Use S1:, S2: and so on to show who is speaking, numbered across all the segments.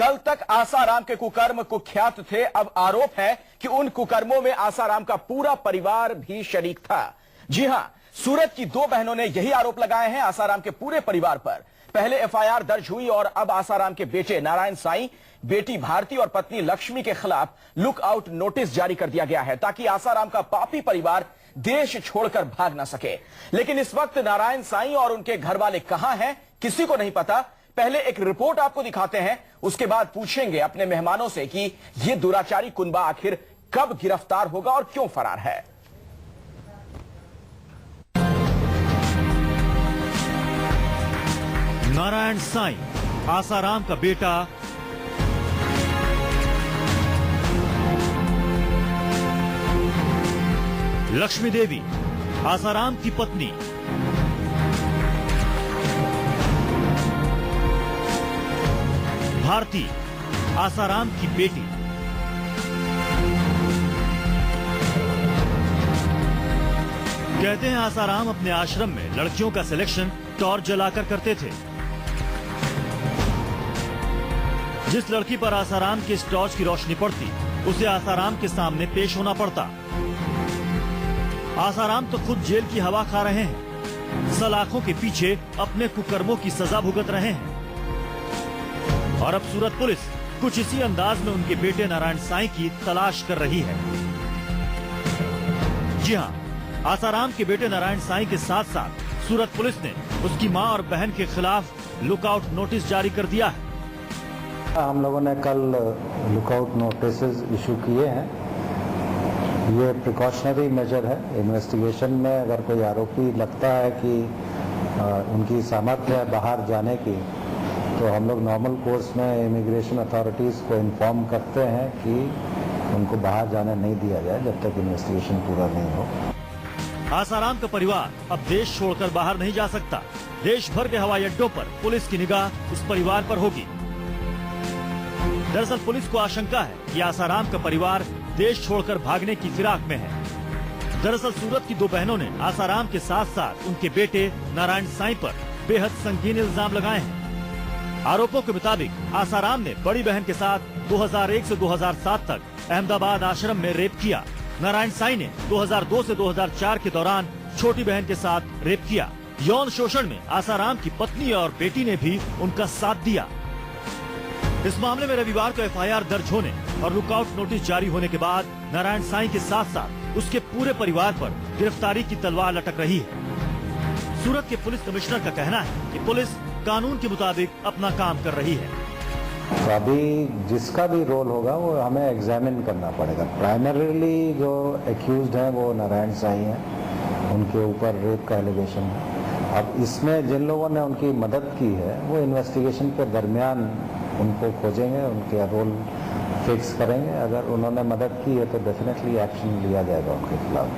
S1: कल तक आसाराम के कुकर्म कुख्यात थे, अब आरोप है कि उन कुकर्मों में आसाराम का पूरा परिवार भी शरीक था। जी हां, सूरत की दो बहनों ने यही आरोप लगाए हैं आसाराम के पूरे परिवार पर। पहले एफआईआर दर्ज हुई और अब आसाराम के बेटे नारायण साईं, बेटी भारती और पत्नी लक्ष्मी के खिलाफ लुकआउट नोटिस जारी कर दिया गया है ताकि आसाराम का पापी परिवार देश छोड़कर भाग ना सके। लेकिन इस वक्त नारायण साईं और उनके घर वाले कहां हैं, किसी को नहीं पता। पहले एक रिपोर्ट आपको दिखाते हैं, उसके बाद पूछेंगे अपने मेहमानों से कि यह दुराचारी कुनबा आखिर कब गिरफ्तार होगा और क्यों फरार है।
S2: नारायण साईं, आसाराम का बेटा, लक्ष्मी देवी, आसाराम की पत्नी, भारती, आसाराम की बेटी। कहते हैं आसाराम अपने आश्रम में लड़कियों का सिलेक्शन टॉर्च जलाकर करते थे। जिस लड़की पर आसाराम की इस टॉर्च की रोशनी पड़ती, उसे आसाराम के सामने पेश होना पड़ता। आसाराम तो खुद जेल की हवा खा रहे हैं, सलाखों के पीछे अपने कुकर्मों की सजा भुगत रहे हैं। और अब सूरत पुलिस कुछ इसी अंदाज में उनके बेटे नारायण साईं की तलाश कर रही है। जी हां, आसाराम के बेटे नारायण साईं के साथ साथ सूरत पुलिस ने उसकी मां और बहन के खिलाफ लुकआउट नोटिस जारी कर दिया है।
S3: हम लोगों ने कल लुकआउट नोटिस इशू किए हैं। ये प्रिकॉशनरी मेजर है। इन्वेस्टिगेशन में अगर कोई आरोपी लगता है कि उनकी सामर्थ्य है बाहर जाने की, तो हम लोग नॉर्मल कोर्स में इमिग्रेशन अथॉरिटीज को इन्फॉर्म करते हैं कि उनको बाहर जाने नहीं दिया जाए जब तक इन्वेस्टिगेशन पूरा नहीं हो।
S2: आसाराम का परिवार अब देश छोड़कर बाहर नहीं जा सकता। देश भर के हवाई अड्डों पर पुलिस की निगाह इस परिवार पर होगी। दरअसल पुलिस को आशंका है कि आसाराम का परिवार देश छोड़कर भागने की फिराक में है। दरअसल सूरत की दो बहनों ने आसाराम के साथ साथ उनके बेटे नारायण साईं पर बेहद संगीन इल्जाम लगाए हैं। आरोपों के मुताबिक आसाराम ने बड़ी बहन के साथ 2001 से 2007 तक अहमदाबाद आश्रम में रेप किया। नारायण साईं ने 2002 से 2004 के दौरान छोटी बहन के साथ रेप किया। यौन शोषण में आसाराम की पत्नी और बेटी ने भी उनका साथ दिया। इस मामले में रविवार को एफआईआर दर्ज होने और लुकआउट नोटिस जारी होने के बाद नारायण साईं के साथ साथ उसके पूरे परिवार पर गिरफ्तारी की तलवार लटक रही है। सूरत के पुलिस कमिश्नर का कहना है कि पुलिस कानून के मुताबिक अपना काम कर रही है।
S3: तो अभी जिसका भी रोल होगा वो हमें एग्जामिन करना पड़ेगा। प्राइमरीली जो एक्यूज्ड हैं वो नारायण साईं हैं, उनके ऊपर रेप का एलिगेशन है। अब इसमें जिन लोगों ने उनकी मदद की है वो इन्वेस्टिगेशन के दरमियान उनको खोजेंगे, उनके रोल फिक्स करेंगे। अगर उन्होंने मदद की है तो डेफिनेटली एक्शन लिया जाएगा उनके खिलाफ।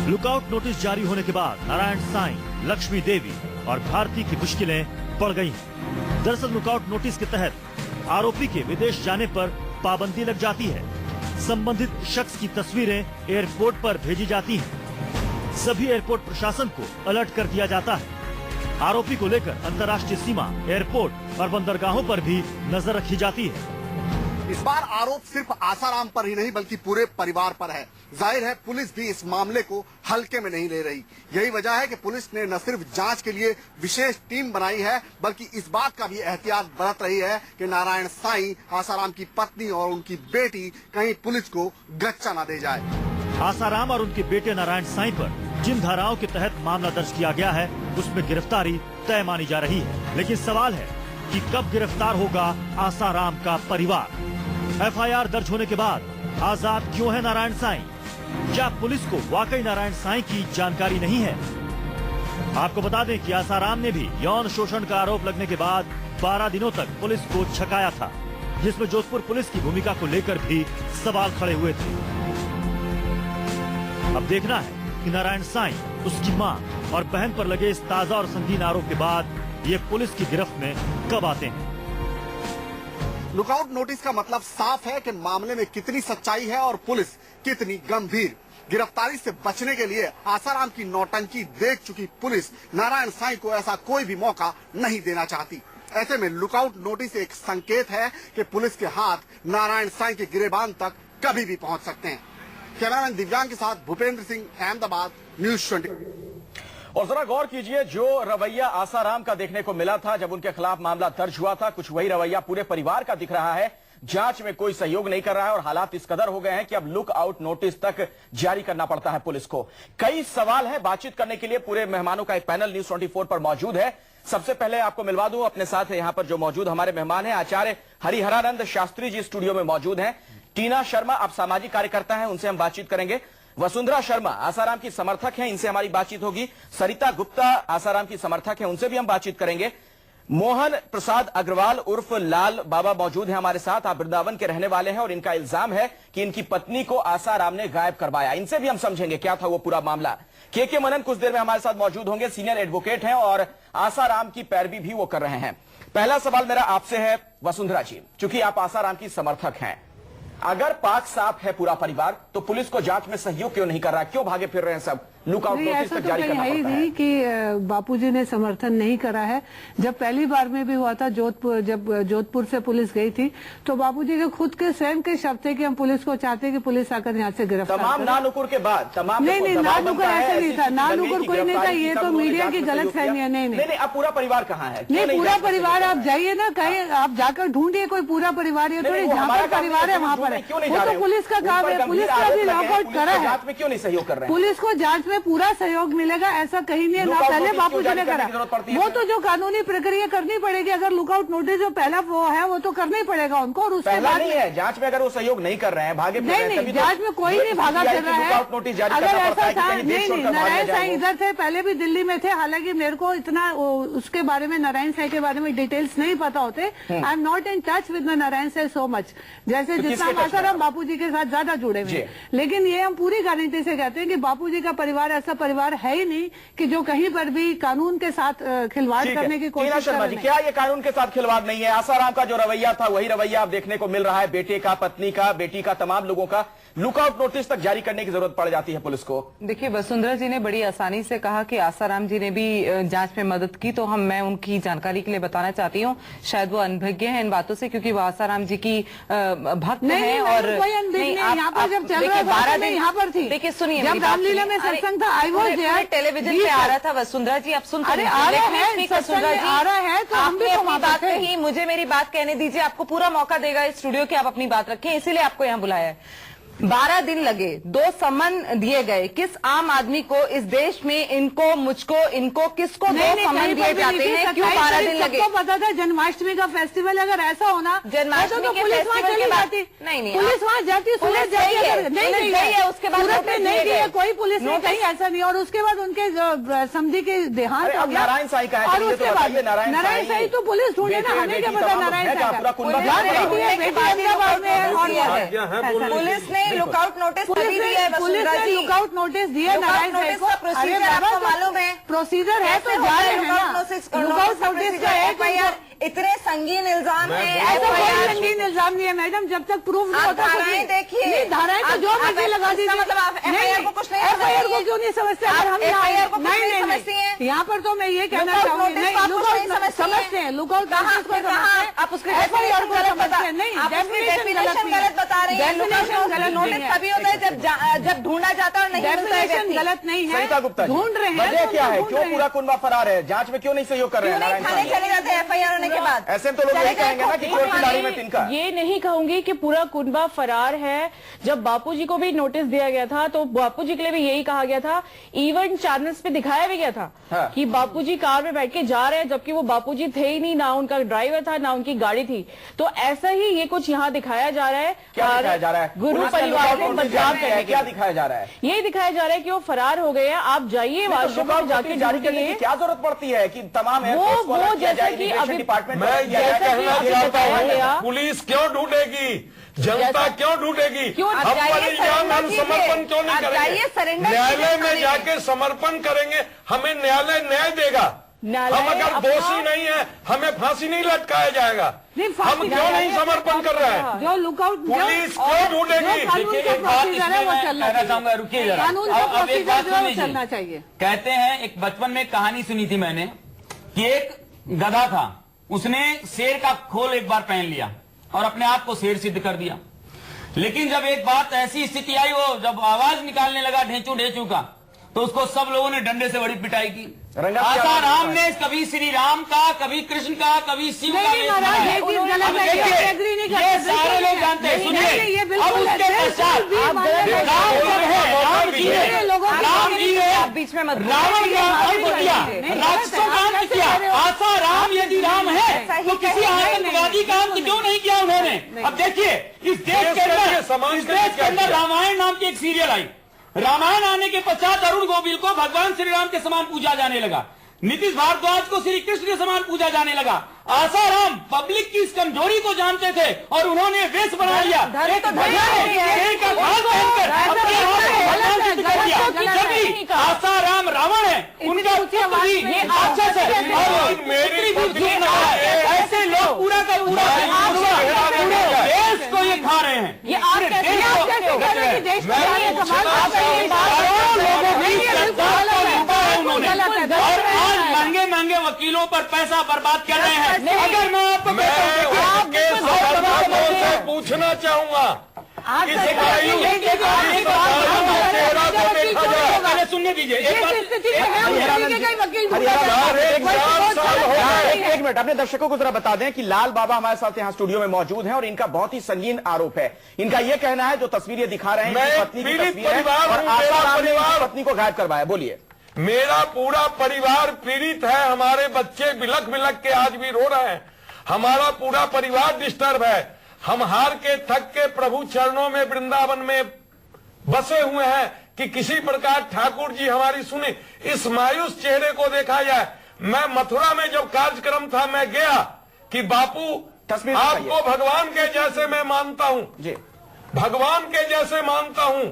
S2: लुकआउट नोटिस जारी होने के बाद नारायण साईं, लक्ष्मी देवी और भारती की मुश्किलें बढ़ गई हैं। दरअसल लुकआउट नोटिस के तहत आरोपी के विदेश जाने पर पाबंदी लग जाती है। संबंधित शख्स की तस्वीरें एयरपोर्ट पर भेजी जाती हैं। सभी एयरपोर्ट प्रशासन को अलर्ट कर दिया जाता है। आरोपी को लेकर अंतर्राष्ट्रीय सीमा, एयरपोर्ट और बंदरगाहों पर भी नजर रखी जाती है।
S4: इस बार आरोप सिर्फ आसाराम पर ही नहीं बल्कि पूरे परिवार पर है। जाहिर है पुलिस भी इस मामले को हल्के में नहीं ले रही। यही वजह है कि पुलिस ने न सिर्फ जांच के लिए विशेष टीम बनाई है बल्कि इस बात का भी एहतियात बरत रही है कि नारायण साईं, आसाराम की पत्नी और उनकी बेटी कहीं पुलिस को गच्चा न दे जाए।
S2: आसाराम और उनके बेटे नारायण साईं पर जिन धाराओं के तहत मामला दर्ज किया गया है उसमें गिरफ्तारी तय मानी जा रही है। लेकिन सवाल है कि कब गिरफ्तार होगा आसाराम का परिवार। एफआईआर दर्ज होने के बाद आजाद क्यों है नारायण साईं? क्या पुलिस को वाकई नारायण साईं की जानकारी नहीं है? आपको बता दें कि आसाराम ने भी यौन शोषण का आरोप लगने के बाद 12 दिनों तक पुलिस को छकाया था, जिसमें जोधपुर पुलिस की भूमिका को लेकर भी सवाल खड़े हुए थे। अब देखना है कि नारायण साईं, उसकी मां और बहन पर लगे इस ताजा और संगीन आरोप के बाद ये पुलिस की गिरफ्त में कब आते हैं।
S4: लुकआउट नोटिस का मतलब साफ है कि मामले में कितनी सच्चाई है और पुलिस कितनी गंभीर। गिरफ्तारी से बचने के लिए आसाराम की नौटंकी देख चुकी पुलिस नारायण साईं को ऐसा कोई भी मौका नहीं देना चाहती। ऐसे में लुकआउट नोटिस एक संकेत है कि पुलिस के हाथ नारायण साईं के गिरेबान तक कभी भी पहुंच सकते हैं। कैमरामैन दिव्यांग के साथ भूपेंद्र सिंह, अहमदाबाद, न्यूज 20।
S1: और जरा गौर कीजिए, जो रवैया आसाराम का देखने को मिला था जब उनके खिलाफ मामला दर्ज हुआ था, कुछ वही रवैया पूरे परिवार का दिख रहा है। जांच में कोई सहयोग नहीं कर रहा है और हालात इस कदर हो गए हैं कि अब लुक आउट नोटिस तक जारी करना पड़ता है पुलिस को। कई सवाल हैं, बातचीत करने के लिए पूरे मेहमानों का एक पैनल न्यूज 24 पर मौजूद है। सबसे पहले आपको मिलवा दूं अपने साथ यहां पर जो मौजूद हमारे मेहमान हैं, आचार्य हरिहरानंद शास्त्री जी स्टूडियो में मौजूद हैं। टीना शर्मा आप सामाजिक कार्यकर्ता हैं, उनसे हम बातचीत करेंगे। वसुंधरा शर्मा आसाराम की समर्थक हैं, इनसे हमारी बातचीत होगी। सरिता गुप्ता आसाराम की समर्थक हैं, उनसे भी हम बातचीत करेंगे। मोहन प्रसाद अग्रवाल उर्फ लाल बाबा मौजूद हैं हमारे साथ। आप वृंदावन के रहने वाले हैं और इनका इल्जाम है कि इनकी पत्नी को आसाराम ने गायब करवाया। इनसे भी हम समझेंगे क्या था वो पूरा मामला। के मनन कुछ देर में हमारे साथ मौजूद होंगे, सीनियर एडवोकेट हैं और आसाराम की पैरवी भी वो कर रहे हैं। पहला सवाल मेरा आपसे है वसुंधरा जी, चूंकि आप आसाराम की समर्थक हैं, अगर पाक साफ है पूरा परिवार तो पुलिस को जांच में सहयोग क्यों नहीं कर रहा, क्यों भागे फिर रहे हैं सब? लुकआउट नोटिस तक जारी करना पड़ता है
S5: कि बापूजी ने समर्थन नहीं करा है। जब पहली बार में भी हुआ था जोधपुर, जब जोधपुर से पुलिस गई थी तो बापूजी के खुद के स्वयं के शब्द थे कि हम पुलिस को चाहते हैं कि पुलिस आकर यहाँ से गिरफ्तार
S1: तमाम नानुकुर के बाद तमाम
S5: नहीं नानुकुर ऐसा नहीं था, नानुकुर कोई नहीं था, ये तो मीडिया की गलत फहमी है। नहीं
S1: अब पूरा परिवार कहाँ है?
S5: नहीं पूरा परिवार, आप जाइए ना कहीं, आप जाकर ढूंढिए कोई पूरा परिवार, ये थोड़ी जहाँ पर परिवार है वहाँ पर है, वो तो पुलिस का काम है। पुलिस का भी लॉकआउट करा है,
S1: जांच में क्यों नहीं सहयोग कर रहे हैं?
S5: पुलिस को जांच में पूरा सहयोग मिलेगा ऐसा कहीं नहीं है, ना पहले बापूजी ने करा। वो तो जो कानूनी प्रक्रिया करनी पड़ेगी, अगर लुकआउट नोटिस जो पहला वो है वो तो करना ही पड़ेगा उनको। और उसके बाद
S1: नहीं है जांच में अगर वो सहयोग नहीं कर रहे हैं, भागे
S5: नहीं जांच में कोई नहीं भागा फिर रहा है। अगर ऐसा था नहीं, नारायण साईं इधर थे, पहले भी दिल्ली में थे। हालांकि मेरे को इतना उसके बारे में, नारायण साईं के बारे में डिटेल्स नहीं पता होते। I am not in touch with Narayan Sai so much, जैसे जितना आसाराम बापूजी के साथ ज्यादा जुड़े हुए। लेकिन ये हम पूरी गारंटी से कहते हैं कि बापूजी का परिवार ऐसा परिवार है ही नहीं कि जो कहीं पर भी कानून के साथ खिलवाड़ करने की कोशिश कर रहे हैं।
S1: क्या ये कानून के साथ खिलवाड़ नहीं है? आसाराम का जो रवैया था वही रवैया आप देखने को मिल रहा है, बेटे का, पत्नी का, बेटी का, तमाम लोगों का। लुकआउट नोटिस तक जारी करने की जरूरत पड़ जाती है पुलिस को।
S6: देखिए वसुंधरा जी ने बड़ी आसानी से कहा कि आसाराम जी ने भी जांच में मदद की, तो मैं उनकी जानकारी के लिए बताना चाहती हूँ, शायद वो अनभिज्ञ हैं इन बातों से, क्योंकि वो आसाराम जी की भक्त हैं। और
S5: यहाँ पर जब चल रहा 12 दिन यहाँ पर थी,
S6: देखिए सुनिए,
S5: जब रामलीला में सत्संग था, आई वाज देयर,
S6: टेलीविजन पे आ रहा था। वसुंधरा जी आप सुन,
S5: अरे आ रहा है तो हम भी तो
S6: बात कही, मुझे मेरी बात कहने दीजिए, आपको पूरा मौका देगा इस स्टूडियो की आप अपनी बात रखें, इसीलिए आपको यहाँ बुलाया है। 12 दिन लगे, 2 सम्मन दिए गए, किस आम आदमी को इस देश में, इनको, मुझको, इनको, किसको 2 सम्मन दिए जाते हैं? क्यों 12 दिन लगे?
S5: सबको पता था जन्माष्टमी का फेस्टिवल अगर ऐसा होना,
S6: जन्माष्टमी
S5: तो पुलिस वहाँ चली जाती।
S6: नहीं
S5: पुलिस वहाँ जाती, सूरत जाती है,
S6: उसके बाद
S5: सूरत में नहीं दी है कोई पुलिस ने, कहीं ऐसा नहीं। और उसके बाद उनके समझी के देहांत हो गया,
S1: नारायण साईं का,
S5: और उसके बाद नारायण साईं तो पुलिस ढूंढे ना, हमें क्या पता नारायण साईं का।
S6: पुलिस ने लुकआउट नोटिस
S5: पुलिस ने लुकआउट नोटिस दिया नारायण साईं को।
S6: प्रोसीजर आपको मालूम है?
S5: प्रोसीजर है तो जा रहे हैं ना। लुकआउट नोटिस का एक
S6: इतने संगीन इल्जाम है,
S5: ऐसा कोई संगीन इल्जाम नहीं है मैडम, जब तक प्रूफ नहीं होता।
S6: धाराएं देखिए,
S5: धाराएं तो जो मर्जी लगा दीजिए,
S6: मतलब आप एफआईआर को कुछ नहीं,
S5: एफआईआर को क्यों नहीं समझते? अगर हम
S6: एफआईआर को नहीं समझती हैं,
S5: यहाँ पर तो मैं ये कहना चाहूंगी, नहीं समझते हैं लुकआउट नोटिस को,
S6: आप उसके
S5: एफआईआर को समझते हैं। नहीं,
S6: डेफिनेशन गलत बता रही है।
S5: डेफिनेशन
S6: नोटिस तभी होता है जब ढूंढा जाता है और नहीं मिलता है।
S5: डेफिनेशन गलत नहीं है,
S1: सरिता गुप्ता
S5: ढूंढ रहे हैं।
S1: वजह क्या है? क्यों पूरा कुनबा फरार है? जांच में क्यों नहीं सहयोग कर रहे हैं?
S6: थाने चले जाते हैं एफआईआर होने के बाद।
S1: ऐसे तो लोग यही कहेंगे ना कि कोर्ट की दाढ़ी में तिनका।
S7: ये नहीं कहूंगी कि पूरा कुनबा फरार है। जब बापूजी को भी नोटिस दिया गया था तो बापूजी के लिए भी यही कहा गया था, इवन चैनल्स पे दिखाया भी गया था कि बापूजी कार में बैठ के जा रहे हैं, जबकि वो बापूजी थे ही नहीं, ना उनका ड्राइवर था ना उनकी गाड़ी थी। तो ऐसा ही ये कुछ यहाँ दिखाया जा रहा है।
S1: क्या दिखाया जा रहा है?
S7: गुरु परिवार को बदनाम करने,
S1: क्या दिखाया जा रहा है?
S7: ये दिखाया जा रहा है कि वो फरार हो गए हैं। आप जाइए वाशरूम जाके
S1: जारी करने की क्या जरूरत पड़ती है कि तमाम
S7: वो जैसे कि अभी
S1: डिपार्टमेंट
S8: पुलिस क्यों ढूंढेगी? जनता क्यों ढूंढेगी? हम समर्पण क्यों नहीं करेंगे? न्यायालय में जाके समर्पण करेंगे, हमें न्यायालय न्याय देगा। हम अगर दोषी नहीं है हमें फांसी नहीं लटकाया जाएगा। हम क्यों नहीं समर्पण कर रहे हैं?
S5: जो लुकआउट
S8: पुलिस क्यों ढूंढेगी?
S9: कहना चाहूंगा, रुकिए जरा। अब एक बात सुन
S5: चलना चाहिए।
S9: कहते हैं, एक बचपन में कहानी सुनी थी मैंने कि एक गधा था, उसने शेर का खोल एक बार पहन लिया और अपने आप को शेर सिद्ध कर दिया। लेकिन जब एक बात ऐसी स्थिति आई, वो जब आवाज निकालने लगा ढेंचू ढेंचू का, तो उसको सब लोगों ने डंडे से बड़ी पिटाई की। आसाराम ने कभी श्री राम का, कभी कृष्ण का, कभी शिव का ये सारे लोग जानते हैं। सुनिए, अब उसके पश्चात राम जी ने
S6: बीच में
S9: रावण का अंत किया, राक्षसों का अंत किया। आसाराम यदि राम है तो किसी आतंकवादी का अंत क्यों नहीं किया उन्होंने? अब देखिए, इस देश के अंदर रामायण नाम की एक सीरियल आई। रामायण आने के पश्चात अरुण गोविल को भगवान श्री राम के समान पूजा जाने लगा, नीतीश भारद्वाज को श्री कृष्ण के समान पूजा जाने लगा। आसाराम पब्लिक की इस कमजोरी को जानते थे और उन्होंने वेश बना लिया, आसाराम रावण है, उनका राक्षस है। ऐसे लोग पूरा का पूरा देश को ये खा रहे हैं। ये महंगे महंगे वकीलों पर पैसा बर्बाद कर रहे हैं। अगर मैं आपको पूछना चाहूंगा, सुनने दीजिए
S1: एक मिनट, अपने दर्शकों को जरा बता दें कि लाल बाबा हमारे साथ यहाँ स्टूडियो में मौजूद हैं और इनका बहुत ही संगीन आरोप है। इनका यह कहना है, जो तस्वीर ये दिखा रहे हैं, पत्नी की तस्वीर है और आसाराम ने पत्नी को गायब करवाया। बोलिए।
S8: मेरा पूरा परिवार पीड़ित है, हमारे बच्चे बिलख बिलख के आज भी रो रहे हैं, हमारा पूरा परिवार डिस्टर्ब है। हम हार के थक के प्रभु चरणों में वृंदावन में बसे हुए हैं कि किसी प्रकार ठाकुर जी हमारी सुने, इस मायूस चेहरे को देखा जाए। मैं मथुरा में जब कार्यक्रम था, मैं गया कि बापू आपको भगवान के जैसे मैं मानता हूं जी, भगवान के जैसे मानता हूं,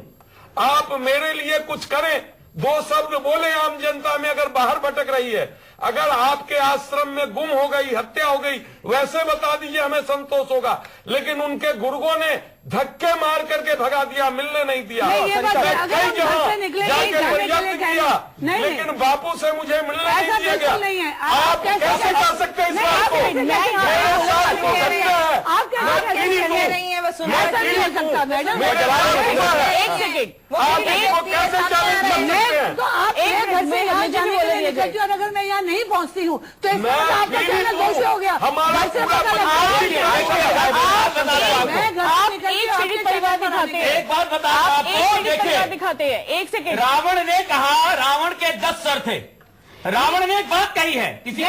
S8: आप मेरे लिए कुछ करें। दो शब्द बोले आम जनता में, अगर बाहर भटक रही है, अगर आपके आश्रम में गुम हो गई, हत्या हो गई, वैसे बता दीजिए, हमें संतोष होगा। लेकिन उनके गुर्गों ने धक्के मार करके भगा दिया, मिलने नहीं दिया। कई जगह जाके फरियाद किया, लेकिन बापू से मुझे मिलने नहीं दिया गया। आप कैसे कर सकते हैं इस बात को?
S5: अगर मैं यहाँ नहीं पहुँचती हूँ तो इसमें आपका कहना दोषी हो गया।
S9: एक बात बता, दिखाते हैं, एक सेकेंड। रावण ने कहा, रावण के 10 सर थे, रावण ने एक बात कही है, किसी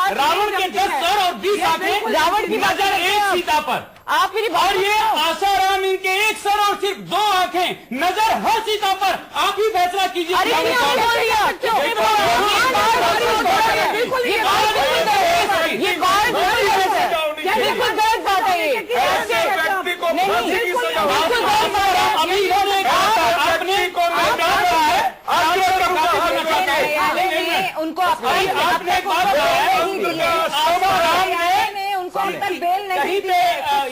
S9: रावण के 10 सर और 20 आंखें, रावण की नजर एक सीता पर। आप और ये आसाराम, इनके 1 सर और सिर्फ 2 आंखें, नजर हर सीता पर। आप ही फैसला कीजिए।
S8: ऐसे व्यक्ति को फांसी की सजा
S6: उनको बेल नहीं दी,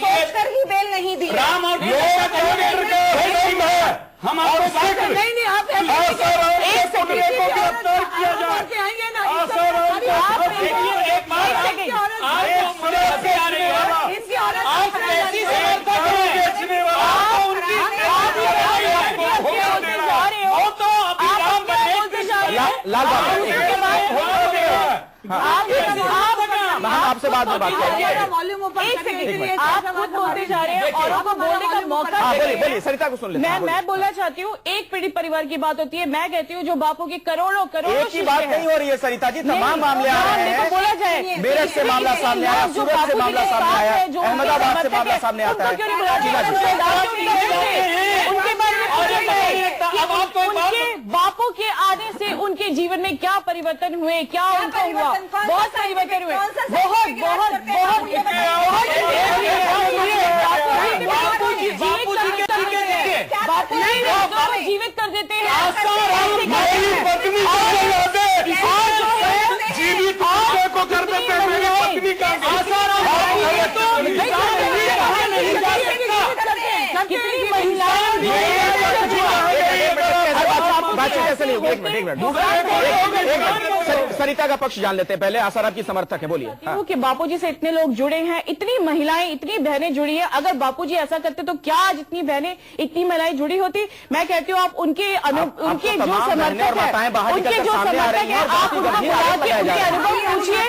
S6: सोचकर ही बेल नहीं दी।
S9: राम और हम आपको
S5: नहीं, आप
S8: एक पुतले को गिरफ्तार किया जाए।
S9: एक बात
S1: लाल आपसे बाद में बात करेंगे।
S7: आप खुद बोलते जा रहे हैं और आपको बोलने का मौका।
S1: बोलिए, सरिता को सुन लेते।
S7: मैं बोलना चाहती हूँ, एक पीड़ित परिवार की बात होती है, मैं कहती हूँ जो बापू की करोड़ों
S1: की बात नहीं हो रही है सरिता जी, तमाम मामले आ रहे हैं।
S7: बोला जाए,
S1: मेरठ से मामला सामने आया, सूरत से मामला सामने आया, अहमदाबाद से मामला सामने आता है।
S7: उनके बारे में बापू के आने से उनके जीवन में क्या परिवर्तन हुए, क्या उनको हुआ? बहुत परिवर्तन हुए, बहुत जीवित कर देते हैं।
S8: जीवित को कर देते हैं, मेरी पत्नी का
S7: कितनी महिलाएं
S1: बातचीत ऐसे नहीं होगी। एक मिनट सरिता का पक्ष जान लेते हैं पहले। आसाराम की समर्थक है, बोलिए।
S7: कि बापूजी से इतने लोग जुड़े हैं, इतनी महिलाएं, इतनी बहनें जुड़ी है। अगर बापूजी ऐसा करते तो क्या आज इतनी बहनें, इतनी महिलाएं जुड़ी होती? मैं कहती हूँ आप उनके जो समर्थक है, उनके जो समर्थक है, आप उनके अनुभव पूछिए।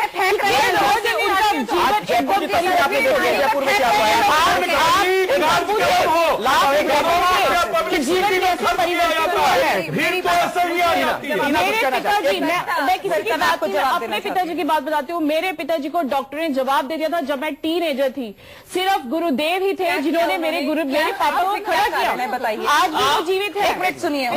S7: जीवन कैसे परिवर्तन हुआ है? मैं किसी की बात को जवाब, अपने पिताजी की बात बताती हूँ। मेरे पिताजी को डॉक्टर ने जवाब दे दिया था जब मैं टीनेजर थी। सिर्फ गुरुदेव ही थे जिन्होंने मेरे पापा को खड़ा किया। आज भी वो जीवित है। सुनिए,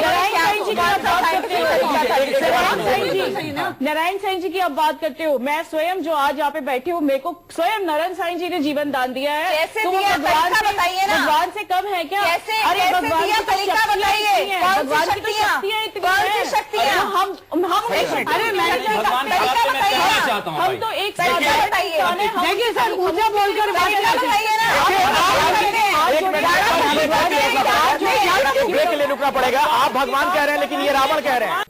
S7: नारायण साईं जी की आप बात करते हो। मैं स्वयं जो आज यहाँ पे बैठी हूँ, मेरे को स्वयं नारायण साईं जी ने जीवन दान दिया है। तो वो भगवान से कम है क्या? अरे भगवान की तरीका बताइए, भगवान की शक्तियाँ इतनी शक्तियाँ हम अरे हम तो एक देखिए सर, ऊंचा बोलकर
S1: ब्रेक के लिए रुकना पड़ेगा। आप भगवान कह रहे हैं लेकिन ये रावण कह रहे हैं।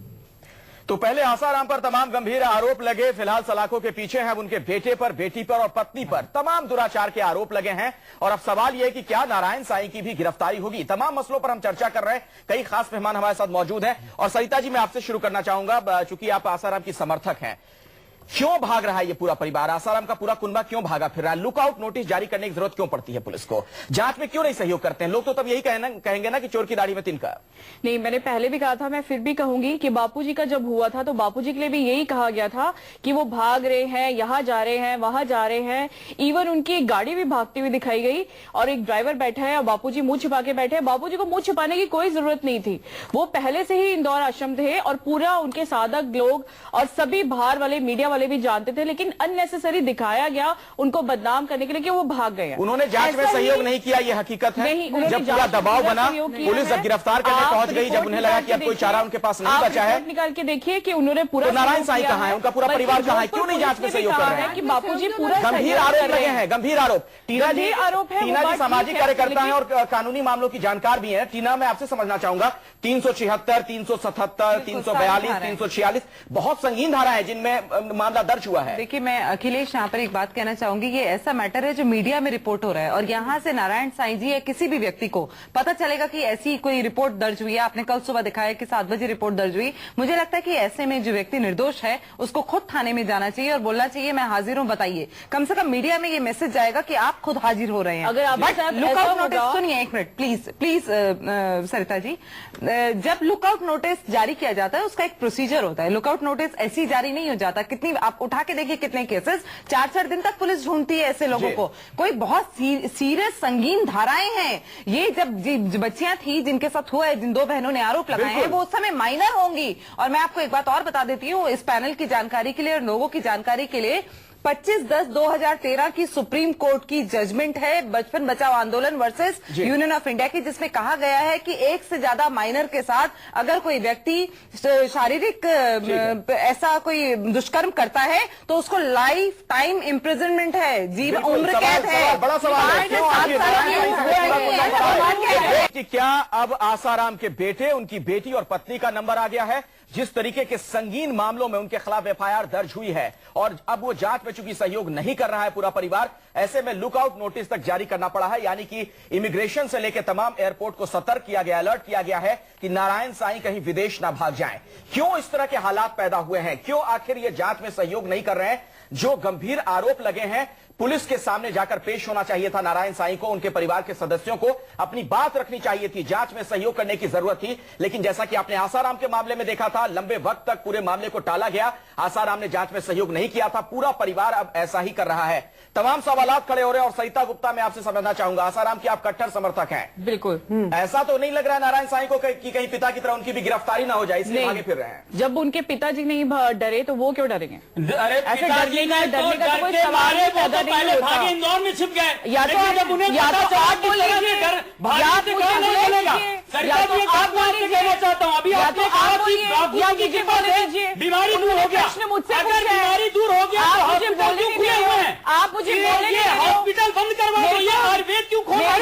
S1: तो पहले आसाराम पर तमाम गंभीर आरोप लगे। फिलहाल सलाखों के पीछे हैं उनके बेटे पर, बेटी पर और पत्नी पर तमाम दुराचार के आरोप लगे हैं। और अब सवाल यह है कि क्या नारायण साईं की भी गिरफ्तारी होगी? तमाम मसलों पर हम चर्चा कर रहे हैं। कई खास मेहमान हमारे साथ मौजूद हैं। और सरिता जी, मैं आपसे शुरू करना चाहूंगा, चूंकि आप आसाराम की समर्थक हैं। क्यों भाग रहा है ये पूरा परिवार? आसाराम का पूरा कुनबा क्यों भागा फिर रहा है? लुकआउट नोटिस जारी करने की जरूरत क्यों पड़ती है पुलिस को? जांच में क्यों नहीं सहयोग करते हैं लोग? तो तब यही कहेंगे ना कि चोर की दाढ़ी में तिनका।
S7: नहीं, मैंने पहले भी कहा था, मैं फिर भी कहूंगी कि बापूजी का जब हुआ था तो बापूजी के लिए भी यही कहा गया था कि वो भाग रहे हैं, यहाँ जा रहे हैं, वहां जा रहे हैं। इवन उनकी गाड़ी भी भागती हुई दिखाई गई और एक ड्राइवर बैठा है और बापूजी मुंह छिपा के बैठे हैं। बापूजी को मुंह छिपाने की कोई जरूरत नहीं थी। वो पहले से ही इंदौर आश्रम थे और पूरा उनके साधक लोग और सभी बाहर वाले मीडिया वाले भी जानते थे, लेकिन अननेसेसरी दिखाया गया उनको बदनाम करने के लिए कि वो भाग गए।
S1: उन्होंने जांच में सहयोग नहीं किया, ये हकीकत है। जब पूरा दबाव बना, पुलिस जब गिरफ्तार करने पहुंच गई, जब उन्हें लगा कि अब कोई चारा उनके पास नहीं बचा है,
S7: निकाल के देखिए कि उन्होंने पूरा।
S1: नारायण साईं कहां है? उनका पूरा परिवार कहां है? क्यों नहीं जांच में सहयोग कर रहे हैं?
S7: कि बापूजी पूरा
S1: गंभीर आरोप लगे हैं, गंभीर आरोप। टीना जी सामाजिक कार्यकर्ता है और कानूनी मामलों की जानकार भी है। टीना, मैं आपसे समझना चाहूंगा, 376, 377, 342, 346 बहुत संगीन धारा है जिनमें मामला दर्ज हुआ है।
S6: देखिए, मैं अखिलेश यहाँ पर एक बात कहना चाहूंगी, ये ऐसा मैटर है जो मीडिया में रिपोर्ट हो रहा है और यहाँ से नारायण साईं जी या किसी भी व्यक्ति को पता चलेगा कि ऐसी कोई रिपोर्ट दर्ज हुई है। आपने कल सुबह दिखाया कि 7 बजे रिपोर्ट दर्ज हुई। मुझे लगता है कि ऐसे में जो व्यक्ति निर्दोष है उसको खुद थाने में जाना चाहिए और बोलना चाहिए मैं हाजिर हूँ, बताइए। कम से कम मीडिया में ये मैसेज जाएगा कि आप खुद हाजिर हो रहे हैं।
S7: अगर आप
S6: लुकआउट नोटिस, सुनिए एक मिनट प्लीज सरिता जी, जब लुकआउट नोटिस जारी किया जाता है उसका एक प्रोसीजर होता है। लुकआउट नोटिस ऐसे ही जारी नहीं हो जाता। कितनी आप उठा के देखिए, कितने केसेस 4-4 दिन तक पुलिस ढूंढती है ऐसे लोगों को। कोई बहुत सीरियस संगीन धाराएं हैं। ये जब बच्चियां थी जिनके साथ हुआ है, जिन 2 बहनों ने आरोप लगाए हैं, वो उस समय माइनर होंगी। और मैं आपको एक बात और बता देती हूँ इस पैनल की जानकारी के लिए और लोगों की जानकारी के लिए, 25/10/2013 की सुप्रीम कोर्ट की जजमेंट है बचपन बचाओ आंदोलन वर्सेस यूनियन ऑफ इंडिया की, जिसमें कहा गया है कि एक से ज्यादा माइनर के साथ अगर कोई व्यक्ति शारीरिक ऐसा कोई दुष्कर्म करता है तो उसको लाइफ टाइम इम्प्रिजनमेंट है, जीवन उम्र कैद है।
S1: बड़ा सवाल है कि क्या अब आसाराम के बेटे, उनकी बेटी और पत्नी का नंबर आ गया है? जिस तरीके के संगीन मामलों में उनके खिलाफ एफआईआर दर्ज हुई है और अब वो जांच में चूंकि सहयोग नहीं कर रहा है पूरा परिवार, ऐसे में लुकआउट नोटिस तक जारी करना पड़ा है। यानी कि इमिग्रेशन से लेकर तमाम एयरपोर्ट को सतर्क किया गया, अलर्ट किया गया है कि नारायण साईं कहीं विदेश ना भाग जाएं। क्यों इस तरह के हालात पैदा हुए हैं? क्यों आखिर ये जांच में सहयोग नहीं कर रहे हैं? जो गंभीर आरोप लगे हैं, पुलिस के सामने जाकर पेश होना चाहिए था नारायण साईं को, उनके परिवार के सदस्यों को अपनी बात रखनी चाहिए थी, जांच में सहयोग करने की जरूरत थी। लेकिन जैसा कि आपने आसाराम के मामले में देखा था, लंबे वक्त तक पूरे मामले को टाला गया। आसाराम ने जांच में सहयोग नहीं किया था, पूरा परिवार अब ऐसा ही कर रहा है। तमाम सवालात खड़े हो रहे हैं। और सरिता गुप्ता, मैं आपसे समझना चाहूंगा, आसाराम के आप कट्टर समर्थक हैं।
S7: बिल्कुल।
S1: ऐसा तो नहीं लग रहा है नारायण साईं को कि कहीं पिता की तरह उनकी भी गिरफ्तारी ना हो जाए, इसलिए आगे फिर रहे हैं?
S7: जब उनके पिताजी नहीं डरे तो वो क्यों डरेंगे?
S9: ऐसे डरने का कोई सवाल पैदा नहीं होता। इंदौर में छिप गए, या तो जब उन्हें कहना चाहता हूँ, अभी आपने कहा बीमारी दूर हो गया। अगर बीमारी दूर हो गया तो हॉस्पिटल क्यों खुले हुए हैं?
S7: आप मुझे बोलेंगे
S9: हॉस्पिटल बंद करवा दो, ये आयुर्वेद क्यों खोला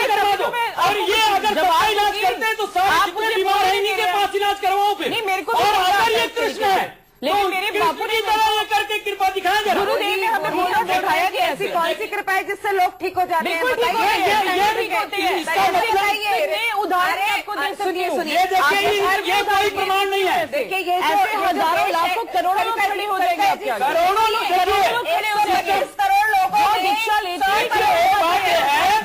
S9: करवा दो। और ये अगर दवाई इलाज करते हैं तो सारे जितने बीमार हैं इनके
S7: नहीं, मेरे को
S9: और अगर ये कृष्ण है
S7: लेकिन मेरे बापू
S9: की तरह करके कृपा दिखाएं जरा।
S6: गुरुदेव ने हमें फोटो दिखाया कि ऐसी कौन सी कृपा है जिससे लोग ठीक हो जाते हैं?
S7: उदाहरण आपको दे सकती हूँ।
S9: ये देखिए, ये कोई प्रमाण नहीं है।
S6: देखिए ये
S7: ऐसे हजारों लाखों करोड़ों लोग खड़े हो जाएंगे आपके आगे।
S9: करोड़ों लोग
S6: करोड़ लोगों
S7: जो दीक्षा लेते हैं,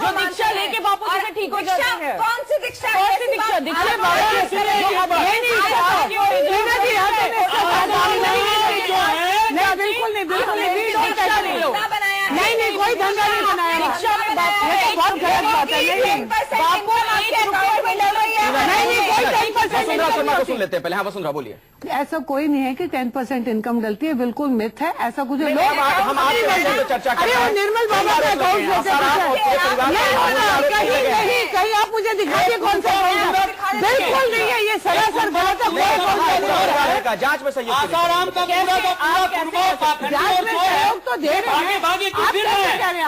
S7: जो दीक्षा लेके बापू जी से ठीक हो जाते हैं।
S6: कौन सी दीक्षा?
S7: कौन सी दीक्षा? दीक्षा
S5: बिल्कुल नहीं, बिल्कुल नहीं, कोई धंधा नहीं बनाया। बहुत गलत बात है। नहीं, कोई 10%
S1: शर्मा को सुन लेते हैं पहले। हाँ वसुंधरा बोलिए।
S5: ऐसा कोई नहीं है कि 10% इनकम गलती है, बिल्कुल मिथ है। ऐसा कुछ लोग
S1: हम आपसे चर्चा कर रहे हैं।
S5: निर्मल बाबा का कहीं आप मुझे दिखाइए कौन सा बिल्कुल नहीं है, ये सरासर गलत है।
S1: जांच में सहयोग
S9: आसाराम का
S5: जांच में सहयोग तो दे रहे हैं।
S9: भागे
S5: आप कैसे कह रहे हैं?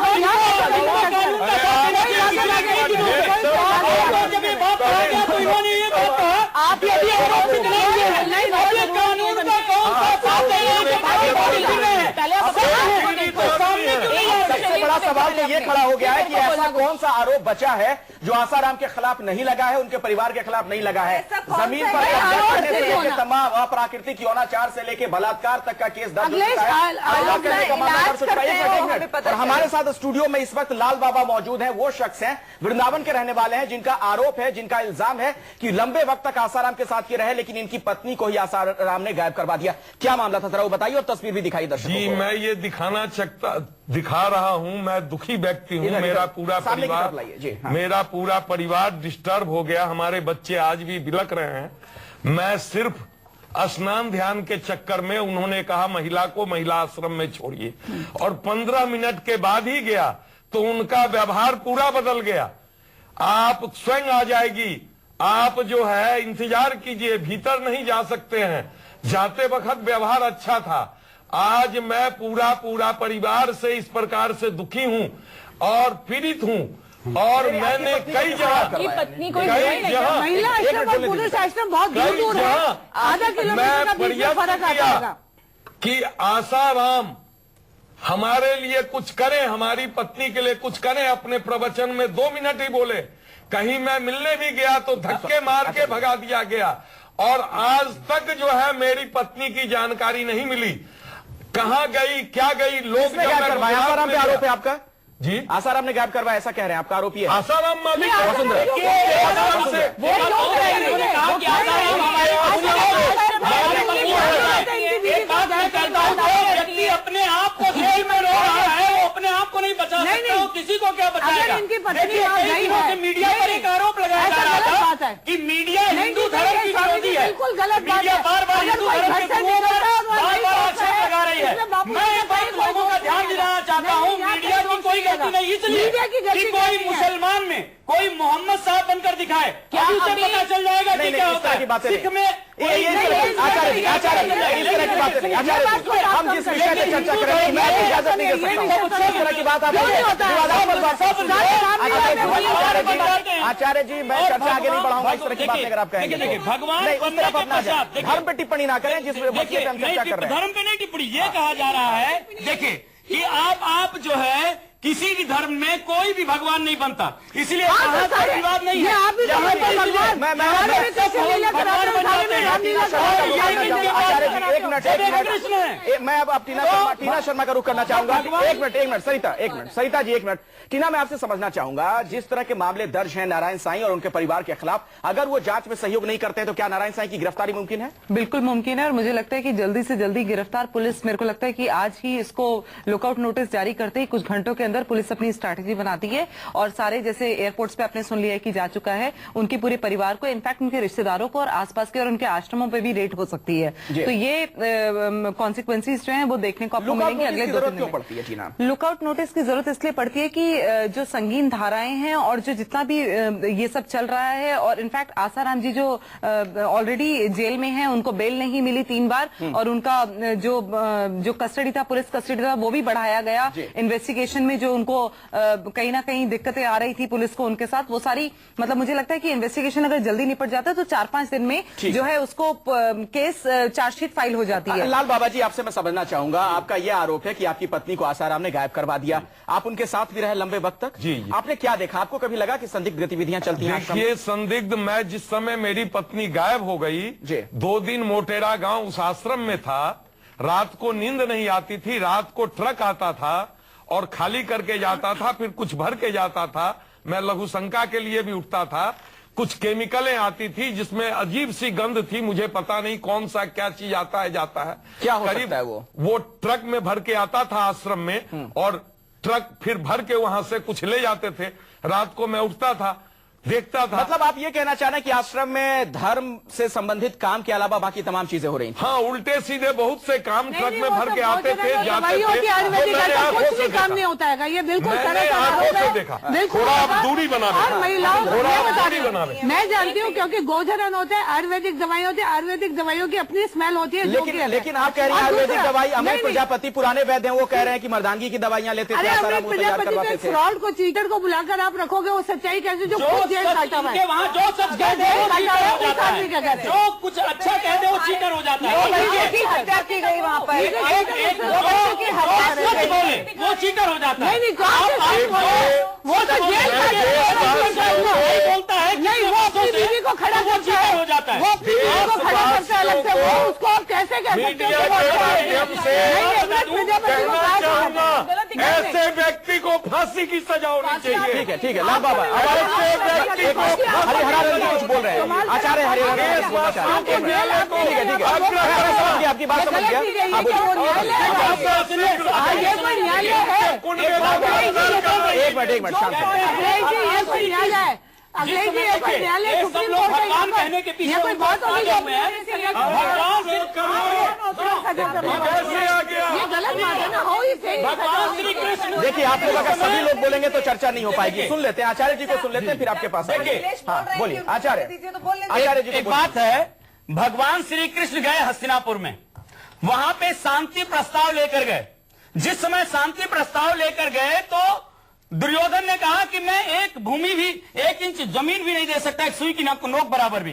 S9: जब ये बात कहा गया तो इन्होंने ये बात कहा आप यदि आरोपित नहीं है कानून का कौन सा साथ
S1: सबसे बड़ा सवाल तो ये खड़ा हो गया है कि ऐसा कौन सा आरोप बचा है जो आसाराम के खिलाफ नहीं लगा है, उनके परिवार के खिलाफ नहीं लगा है? जमीन पर कब्जा करने से लेकर तमाम अप्राकृतिक यौनाचार से लेकर बलात्कार तक का केस दर्ज और हमारे साथ स्टूडियो में इस वक्त लाल बाबा मौजूद हैं। वो शख्स हैं, वृंदावन के रहने वाले हैं, जिनका आरोप है, जिनका इल्जाम है कि लंबे वक्त तक आसाराम के साथ ये रहे, लेकिन इनकी पत्नी को ही आसाराम ने गायब करवा दिया। क्या मामला था जरा वो बताइए और तस्वीर भी दिखाई दर्शकों
S8: जी।
S1: को।
S8: मैं ये दिखा रहा हूं, मैं दुखी व्यक्ति हूं। मेरा पूरा परिवार मेरा पूरा परिवार डिस्टर्ब हो गया। हमारे बच्चे आज भी बिलक रहे हैं। मैं सिर्फ स्नान ध्यान के चक्कर में उन्होंने कहा महिला को महिला आश्रम में छोड़िए, और 15 मिनट के बाद ही गया तो उनका व्यवहार पूरा बदल गया। आप स्वयं आ जाएगी, आप जो है इंतजार कीजिए, भीतर नहीं जा सकते हैं। जाते वक्त व्यवहार अच्छा था। आज मैं पूरा परिवार से इस प्रकार से दुखी हूं और पीड़ित हूं, और मैंने कई जगह
S7: पत्नी को
S5: महिला आश्रम और पुलिस आश्रम बहुत दूर है, आधा किलोमीटर का बीच में फर्क आता है
S8: कि आसाराम हमारे लिए कुछ करें, हमारी पत्नी के लिए कुछ करें। अपने प्रवचन में 2 मिनट ही बोले। कहीं मैं मिलने भी गया तो धक्के मार के भगा दिया गया, और आज तक जो है मेरी पत्नी की जानकारी नहीं मिली, कहां गई क्या गई। लोग
S1: आसाराम पे आरोप है आपका
S8: जी?
S1: आसाराम ने गायब करवाया ऐसा कह रहे हैं, आपका आरोप ये है?
S8: आसाराम मालिक व्यक्ति अपने आप को जेल में रो रहा है, वो अपने आप को नहीं बचा सकता, वो किसी को क्या बचाएगा? मीडिया पर एक आरोप लगाया जा रहा था कि मीडिया हिंदू धर्म की विरोधी है। मीडिया बार बार हिंदू धर्म के बार आक्षेप लगा रही है। मैं बहुत लोगों का ध्यान दिलाना चाहता हूँ, मीडिया की कोई गलती नहीं, इसलिए कि कोई मुसलमान में कोई मोहम्मद साहब बनकर दिखाए, क्या उसे पता चल जाएगा कि क्या होता है? सिख में
S1: हम जिस विषय पर चर्चा कर रहे हैं मैं इजाजत नहीं दे सकता हूँ। इस तरह की बात आप आचार्य जी, मैं चर्चा आगे नहीं बढ़ाऊंगा इस तरह की बात अगर आप कहेंगे।
S9: भगवान
S1: धर्म पे टिप्पणी ना करें जिस विषय पे हम चर्चा कर रहे हैं।
S9: धर्म पे नहीं टिप्पणी, ये कहा जा रहा है देखिए कि आप जो है किसी भी धर्म में कोई भी भगवान नहीं बनता, इसलिए विवाद नहीं है।
S1: मैं अब टीना शर्मा का रुख करना चाहूंगा। एक मिनट सरिता जी, एक मिनट। टीना, मैं आपसे समझना चाहूंगा, जिस तरह के मामले दर्ज हैं नारायण साईं और उनके परिवार के खिलाफ, अगर वो जांच में सहयोग नहीं करते तो क्या नारायण साईं की गिरफ्तारी मुमकिन है?
S6: बिल्कुल मुमकिन है, और मुझे लगता है कि जल्दी से जल्दी गिरफ्तार। पुलिस, मेरे को लगता है कि आज ही इसको लुकआउट नोटिस जारी करते ही कुछ घंटों के अंदर पुलिस अपनी स्ट्रैटेजी बनाती है, और सारे जैसे एयरपोर्ट्स पे आपने सुन लिया है कि जा चुका है, उनके पूरे परिवार को, इनफैक्ट उनके रिश्तेदारों को और आसपास के और उनके आश्रमों पे भी रेड हो सकती है। तो ये कॉन्सिक्वेंसेस जो हैं वो देखने को आपको मिलेंगे अगले 2 दिन में। लुकआउट नोटिस की जरूरत इसलिए पड़ती है कि जो संगीन धाराएं हैं और जो जितना भी ये सब चल रहा है, और इनफैक्ट आसाराम जी जो ऑलरेडी जेल में हैं, उनको बेल नहीं मिली 3 बार, और उनका जो कस्टडी था, पुलिस कस्टडी था, वो भी बढ़ाया गया। इन्वेस्टिगेशन में में जो उनको कहीं ना कहीं दिक्कतें आ रही थी पुलिस को उनके साथ, वो सारी मतलब मुझे लगता है कि इन्वेस्टिगेशन अगर जल्दी निपट जाता है तो 4-5 दिन में जो है उसको केस चार्जशीट फाइल हो जाती है।
S1: लाल बाबा जी, आपसे मैं समझना चाहूंगा, आपका यह आरोप है कि आपकी पत्नी को आसाराम ने गायब करवा दिया, आप उनके साथ भी रहे लंबे वक्त तक।
S8: जी।
S1: आपने क्या देखा? आपको कभी लगा कि संदिग्ध गतिविधियां चलती हैं?
S8: देखिए, संदिग्ध, मैं जिस समय मेरी पत्नी गायब हो गई, 2 दिन मोटेरा गांव उस आश्रम में था, रात को नींद नहीं आती थी, रात को ट्रक आता था और खाली करके जाता था, फिर कुछ भर के जाता था, मैं लघु शंका के लिए भी उठता था, कुछ केमिकलें आती थी जिसमें अजीब सी गंध थी, मुझे पता नहीं कौन सा क्या चीज आता है जाता है,
S1: क्या हो सकता है
S8: वो ट्रक में भर के आता था आश्रम में और ट्रक फिर भर के वहां से कुछ ले जाते थे। रात को मैं उठता था, देखता था।
S1: मतलब आप ये कहना चाह रहे हैं कि आश्रम में धर्म से संबंधित काम के अलावा बाकी तमाम चीजें हो रही थी?
S8: हाँ, उल्टे सीधे बहुत से काम ट्रक में भर के आते थे, जाते थे।
S5: कुछ भी काम नहीं होता है, ये बिल्कुल
S8: देखा। थोड़ा आप दूरी बना रहे।
S5: मैं जानती हूँ, क्योंकि गोधन होता है, आयुर्वेदिक दवाई होती है, आयुर्वेदिक दवाइयों की अपनी स्मेल होती है।
S1: लेकिन आप कह रहे हैं आयुर्वेदिक दवाई, अमृत प्रजापति पुराने वैद्य हैं, वो कह रहे हैं कि मर्दानगी की दवाइयां लेते थे,
S5: अमृत प्रजापति फ्रॉड को, चीटर को बुलाकर आप रखोगे, वो सच्चाई कैसे? जो
S9: वहाँ जो सच कह दे जो कुछ अच्छा कह दे वो चीटर हो जाता है।
S6: हत्या की गई वहाँ पर,
S9: सच बोले वो चीटर हो जाता है।
S5: वो तो
S9: बोलता है
S5: नहीं, वो अपनी बीवी को खड़ा
S9: वो चीटर हो जाता है।
S5: वो अपनी बीवी को खड़ा करते हैं अलग से, वो उसको आप कैसे कह सकते हैं?
S8: ऐसे व्यक्ति को फांसी की सजा होनी चाहिए।
S1: ठीक है लाल बाबा, हरिहरन जी कुछ बोल रहे हैं, आचार्य हरिहरन। आपकी बात समझ गया। एक मिनट शांत।
S9: भगवान कहने के पीछे
S1: देखिए, आप लोग अगर सभी लोग बोलेंगे तो चर्चा नहीं हो पाएगी। सुन लेते हैं आचार्य जी को, सुन लेते हैं, फिर आपके पास हाँ बोलिए आचार्य जी।
S9: एक बात है, भगवान श्री कृष्ण गए हस्तिनापुर में, वहां पे शांति प्रस्ताव लेकर गए। जिस समय शांति प्रस्ताव लेकर गए तो दुर्योधन ने कहा कि मैं एक भूमि भी, 1 इंच जमीन भी नहीं दे सकता, एक सुई की नोक बराबर भी।